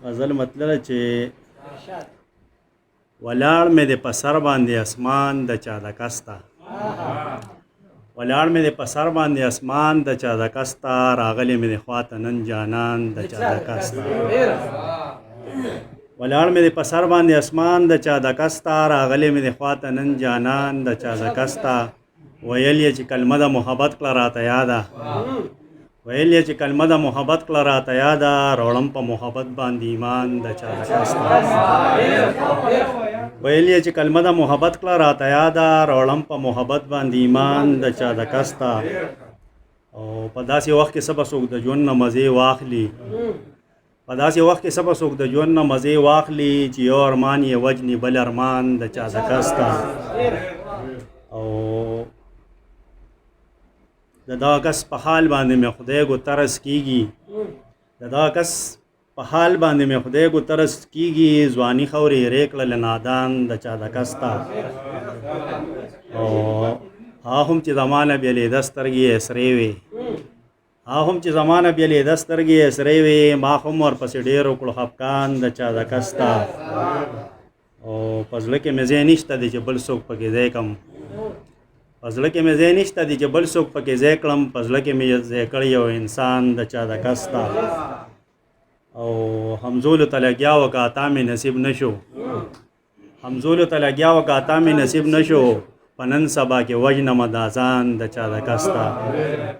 غزل مطلب چې ولاړ مې د په سر باندې اسمان د چا د کستا ولاړ مې د په سر باندې اسمان د چا د کستا راغلی مې د خواته نن جانان د چا د کستا ولاړ مې د په سر باندې اسمان د چا د کستا راغلی مې د خواته نن جانان د چا د کستا ویل یې چې کلمه د محبت کړه راته یاده ویل یې چې کلمه د محبت کړه راته یاده راوړم په محبت باندې ایمان د چا د کستا ویل یې چې کلمه د محبت کړه راته یاده راوړم په محبت باندې ایمان د چا د کستا او په داسې وخت کې سبا څوک د ژوند نه مزې واخلي په داسې وخت کې سبا څوک د ژوند نه مزې واخلي چې یو ارمان یې وجني بل ارمان د چا د کستا او د دغه کس په حال باندې مې خدای ګو ترس کیږي د دغه کس په حال باندې مې خدای ګو ترس کیږي ځواني خورې هېرې کړل نادان د چا د کستا او هغه هم چې زمانه بېلېده سترګې یې سرې وې هغه هم چې زمانه بېلېده سترګې یې سرې وې ما هم ورپسې ډېر وکړو خفقان د چا د کستا او په زړه کې مې ځای نشته دی چې بل څوک پکې ځای کړم په زړه کې مې ځای نشته دی چې بل څوک پکې ځای کړم په زړه کې مې ځای کړی یو انسان د چا د کستا او همزولو ته لګیا و که عطا مې نصیب نه شو همزولو ته لګیا و که عطا مې نصیب نه شو په نن سبا کې وژنمه دا ځان د چا د کستا